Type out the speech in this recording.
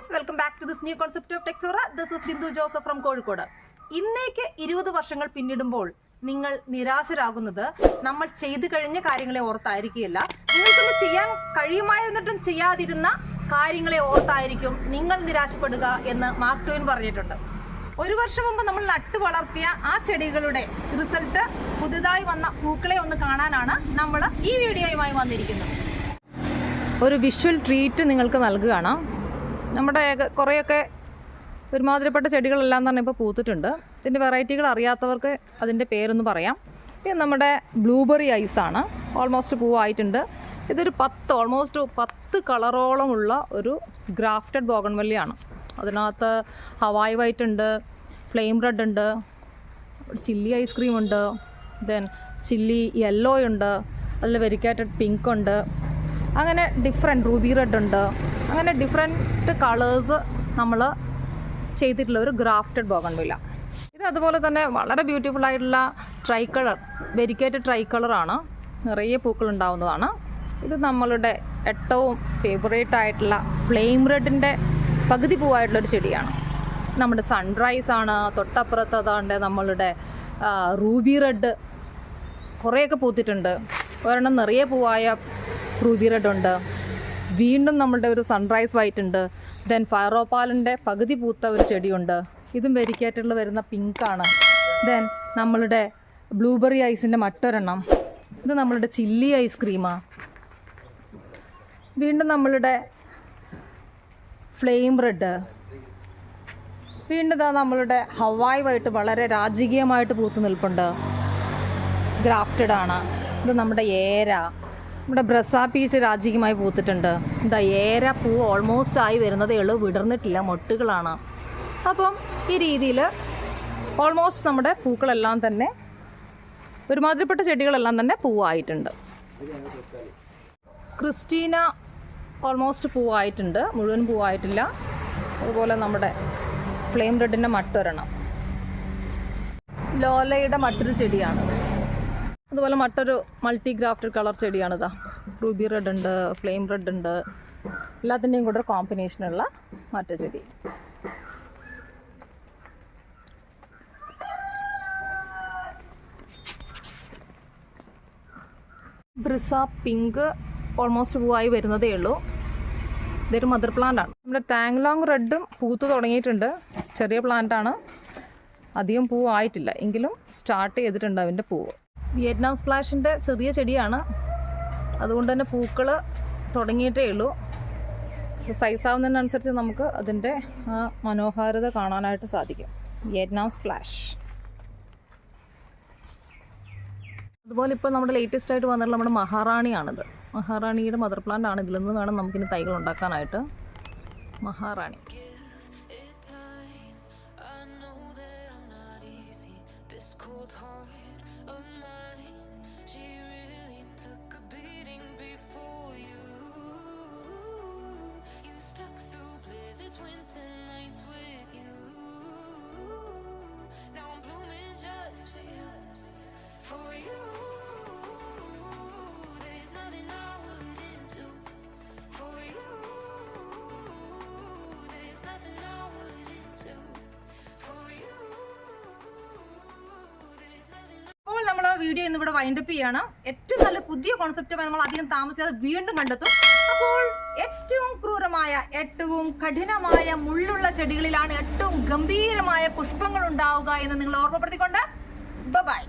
Friends, welcome back to this new concept of Techflora. This is Bindu Joseph from Kozhikode. ഇന്നേക്ക് 20 വർഷങ്ങൾ പിന്നിടുമ്പോൾ നിങ്ങൾ നിരാശരാകുന്നത് നമ്മൾ ചെയ്തു കഴിഞ്ഞ കാര്യങ്ങളെ ഓർത്തായിരിക്കില്ല, നിങ്ങൾക്കൊന്ന് ചെയ്യാൻ കഴിയുമായിരുന്നിട്ടും ചെയ്യാതിരുന്ന കാര്യങ്ങളെ ഓർത്തായിരിക്കും നിങ്ങൾ നിരാശപ്പെടുക എന്ന് മാർക്ക് ട്വെയിൻ പറഞ്ഞിട്ടുണ്ട്. ഒരു വർഷം മുമ്പ് നമ്മൾ നട്ടു വളർത്തിയ ആ ചെടികളുടെ റിസൾട്ട് പുതുതായി വന്ന പൂക്കളെ ഒന്ന് കാണാനാണ് നമ്മൾ ഈ വീഡിയോയുമായി വന്നിരിക്കുന്നത്. ഒരു വിഷ്വൽ ട്രീറ്റ് നിങ്ങൾക്ക് നൽകുകയാണ്. നമ്മുടെ കുറേയൊക്കെ ഒരുമാതിരിപ്പെട്ട ചെടികളെല്ലാം തന്നെ ഇപ്പോൾ പൂത്തിട്ടുണ്ട്. ഇതിൻ്റെ വെറൈറ്റികൾ അറിയാത്തവർക്ക് അതിൻ്റെ പേരൊന്ന് പറയാം. ഇത് നമ്മുടെ ബ്ലൂബെറി ഐസാണ്. ഓൾമോസ്റ്റ് പൂവായിട്ടുണ്ട്. ഇതൊരു ഓൾമോസ്റ്റ് 10 കളറോളമുള്ള ഒരു ഗ്രാഫ്റ്റഡ് ബോഗൺവില്ലയാണ്. അതിനകത്ത് ഹവായ് വൈറ്റ് ഉണ്ട്, ഫ്ലെയിം റെഡ് ഉണ്ട്, ചില്ലി ഐസ്ക്രീം ഉണ്ട്, ദെൻ ചില്ലി യെല്ലോ ഉണ്ട്, അതിൽ വെരിക്കേറ്റഡ് പിങ്ക് ഉണ്ട്, അങ്ങനെ റൂബി റെഡ് ഉണ്ട്. അങ്ങനെ ഡിഫറെൻറ്റ് കളേഴ്സ് നമ്മൾ ചെയ്തിട്ടുള്ള ഒരു ഗ്രാഫ്റ്റഡ് ബോഗൺവില്ല. ഇത് അതുപോലെ തന്നെ വളരെ ബ്യൂട്ടിഫുൾ ആയിട്ടുള്ള വെരിക്കേറ്റഡ് ട്രൈ കളറാണ്. നിറയെ പൂക്കൾ ഉണ്ടാവുന്നതാണ്. ഇത് നമ്മളുടെ ഏറ്റവും ഫേവറേറ്റ് ആയിട്ടുള്ള ഫ്ലെയിം റെഡിൻ്റെ പകുതി പൂവായിട്ടുള്ളൊരു ചെടിയാണ്. നമ്മുടെ സൺറൈസ് ആണ്. തൊട്ടപ്പുറത്ത് അതാണ്ട് നമ്മളുടെ റൂബി റെഡ് കുറേയൊക്കെ പൂത്തിട്ടുണ്ട്. ഒരെണ്ണം നിറയെ പൂവായ റൂബി റെഡ് ഉണ്ട്. വീണ്ടും നമ്മളുടെ ഒരു സൺറൈസ് വൈറ്റ് ഉണ്ട്. ദെൻ ഫയറോപ്പാലിൻ്റെ പകുതി പൂത്ത ഒരു ചെടിയുണ്ട്. ഇതും വെരിക്കേറ്റഡിൽ വരുന്ന പിങ്കാണ്. ദെൻ നമ്മളുടെ ബ്ലൂബെറി ഐസിൻ്റെ മറ്റൊരെണ്ണം. ഇത് നമ്മളുടെ ചില്ലി ഐസ്ക്രീമാണ്. വീണ്ടും നമ്മളുടെ ഫ്ലെയിം റെഡ്. വീണ്ടും ഇതാ നമ്മളുടെ ഹവായ് വൈറ്റ് വളരെ രാജകീയമായിട്ട് പൂത്ത് നിൽപ്പുണ്ട്. ഗ്രാഫ്റ്റഡ് ആണ്. ഇത് നമ്മുടെ നമ്മുടെ ബ്രസാ പീച്ച് രാജകീയമായി പൂത്തിട്ടുണ്ട്. എന്താ ഏര പൂ ഓൾമോസ്റ്റ് ആയി വരുന്നതേ ഉള്ളൂ, വിടർന്നിട്ടില്ല, മൊട്ടുകളാണ്. അപ്പം ഈ രീതിയിൽ ഓൾമോസ്റ്റ് നമ്മുടെ പൂക്കളെല്ലാം തന്നെ ഒരുമാതിരിപ്പെട്ട ചെടികളെല്ലാം തന്നെ പൂവായിട്ടുണ്ട്. ക്രിസ്റ്റീന ഓൾമോസ്റ്റ് പൂവായിട്ടുണ്ട്, മുഴുവൻ പൂവായിട്ടില്ല. അതുപോലെ നമ്മുടെ ഫ്ലെയിം റെഡിൻ്റെ മറ്റൊരെണ്ണം, ലോലയുടെ മറ്റൊരു ചെടിയാണ്. അതുപോലെ മറ്റൊരു മൾട്ടി ഗ്രാഫ്റ്റഡ് കളർ ചെടിയാണിതാ. റൂബി റെഡ് ഉണ്ട്, ഫ്ലെയിം റെഡ് ഉണ്ട്, എല്ലാത്തിൻ്റെയും കൂടെ ഒരു കോമ്പിനേഷനുള്ള മറ്റൊരു ചെടി. ബ്രിസ പിങ്ക് ഓൾമോസ്റ്റ് പൂവായി വരുന്നതേ ഉള്ളൂ. ഇതൊരു മദർ പ്ലാന്റ് ആണ്. നമ്മുടെ ടാങ്ലോങ് റെഡും പൂത്ത് തുടങ്ങിയിട്ടുണ്ട്. ചെറിയ പ്ലാന്റാണ്, അധികം പൂവായിട്ടില്ല, എങ്കിലും സ്റ്റാർട്ട് ചെയ്തിട്ടുണ്ട് അതിൻ്റെ പൂവ്. വിയറ്റ്നാം സ്പ്ലാഷിൻ്റെ ചെറിയ ചെടിയാണ്, അതുകൊണ്ട് തന്നെ പൂക്കൾ തുടങ്ങിയിട്ടേ ഉള്ളൂ. സൈസാവുന്നതിനനുസരിച്ച് നമുക്ക് അതിൻ്റെ ആ മനോഹാരിത കാണാനായിട്ട് സാധിക്കും. Vietnam splash. അതുപോലെ ഇപ്പോൾ നമ്മുടെ ലേറ്റസ്റ്റ് ആയിട്ട് വന്നിട്ടുള്ള നമ്മുടെ മഹാറാണിയാണിത്. മഹാറാണിയുടെ മദർ പ്ലാന്റ് ആണ്. ഇതിൽ നിന്ന് വേണം നമുക്കിനി തൈകൾ ഉണ്ടാക്കാനായിട്ട്. മഹാറാണി. നമ്മൾ വീഡിയോ ഇന്നിവിടെ വൈൻഡപ്പ് ചെയ്യണം. ഏറ്റവും നല്ല പുതിയ കോൺസെപ്റ്റുമായി നമ്മൾ അധികം താമസിയാതെ വീണ്ടും കണ്ടെത്തും. അപ്പോൾ ഏറ്റവും ക്രൂരമായ, ഏറ്റവും കഠിനമായ മുള്ളുള്ള ചെടികളിലാണ് ഏറ്റവും ഗംഭീരമായ പുഷ്പങ്ങൾ ഉണ്ടാവുക എന്ന് നിങ്ങൾ ഓർമ്മപ്പെടുത്തിക്കൊണ്ട് ബൈ.